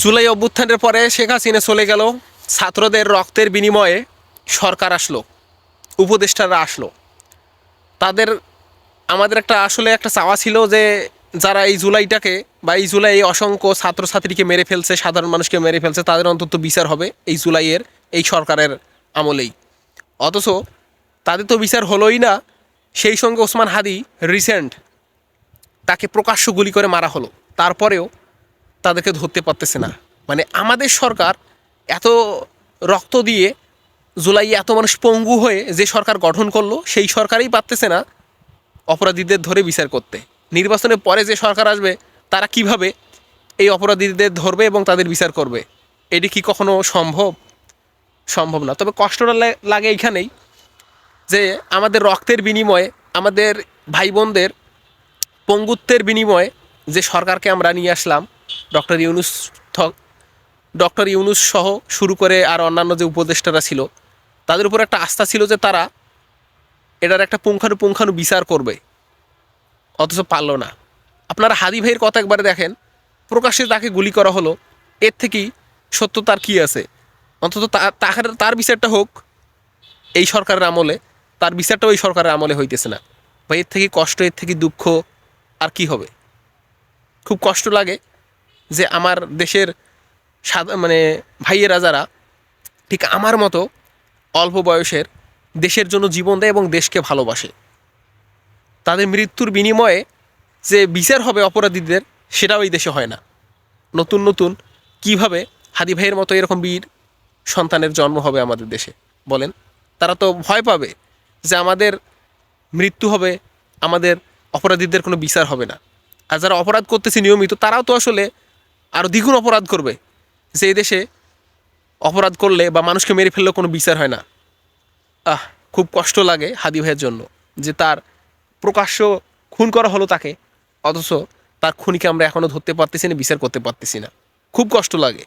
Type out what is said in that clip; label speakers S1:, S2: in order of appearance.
S1: জুলাই অভ্যুত্থানের পরে শেখ হাসিনা চলে গেল, ছাত্রদের রক্তের বিনিময়ে সরকার আসলো, উপদেষ্টারা আসলো। তাদের আমাদের আসলে একটা চাওয়া ছিল যে যারা এই জুলাইটাকে বা এই জুলাই অসংখ্য ছাত্রছাত্রীকে মেরে ফেলছে, সাধারণ মানুষকে মেরে ফেলছে, তাদের অন্তত বিচার হবে এই জুলাইয়ের এই সরকারের আমলেই। অথচ তাদের তো বিচার হলোই না। সেই সঙ্গে ওসমান হাদি রিসেন্ট তাকে প্রকাশ্য গুলি করে মারা হলো, তারপরেও তাদেরকে ধরতে পারতেছে না। মানে আমাদের সরকার এত রক্ত দিয়ে জুলাই এত মানুষ পঙ্গু হয়ে যে সরকার গঠন করলো, সেই সরকারই পারতেছে না অপরাধীদের ধরে বিচার করতে। নির্বাচনের পরে যে সরকার আসবে তারা কিভাবে এই অপরাধীদের ধরবে এবং তাদের বিচার করবে? এটি কি কখনো সম্ভব? সম্ভব না। তবে কষ্টটা লাগে এইখানেই যে আমাদের রক্তের বিনিময়ে, আমাদের ভাই বোনদের পঙ্গুত্বের বিনিময়ে যে সরকারকে আমরা নিয়ে আসলাম, ডক্টর ইউনূস ডক্টর ইউনূস সহ শুরু করে আর অন্যান্য যে উপদেষ্টারা ছিল, তাদের উপর একটা আস্থা ছিল যে তারা এটার একটা পুঙ্খানু বিচার করবে, অথচ পারল না। আপনারা হাদি ভাইয়ের কথা একবারে দেখেন, প্রকাশ্যে তাকে গুলি করা হলো, এর থেকেই সত্যতার কী আছে? অন্তত তার বিচারটা হোক এই সরকারের আমলে, তার বিচারটা ওই সরকারের আমলে হইতেছে না। বা এর থেকে কষ্ট, এর থেকে দুঃখ আর কি হবে? খুব কষ্ট লাগে যে আমার দেশের মানে ভাইয়েরা যারা ঠিক আমার মতো অল্প বয়সের দেশের জন্য জীবন দেয় এবং দেশকে ভালোবাসে, তাদের মৃত্যুর বিনিময়ে যে বিচার হবে অপরাধীদের, সেটাও এই দেশে হয় না। নতুন নতুন কিভাবে হাদি ভাইয়ের মতো এরকম বীর সন্তানের জন্ম হবে আমাদের দেশে বলেন? তারা তো ভয় পাবে যে আমাদের মৃত্যু হবে, আমাদের অপরাধীদের কোনো বিচার হবে না। আর যারা অপরাধ করতেছে নিয়মিত, তারাও তো আসলে আরও দ্বিগুণ অপরাধ করবে, যে এই দেশে অপরাধ করলে বা মানুষকে মেরে ফেললেও কোনো বিচার হয় না। খুব কষ্ট লাগে হাদি ভাইয়ের জন্য যে তার প্রকাশ্য খুন করা হলো তাকে, অথচ তার খুনিকে আমরা এখনও ধরতে পারতেছি না, বিচার করতে পারতেছি না। খুব কষ্ট লাগে।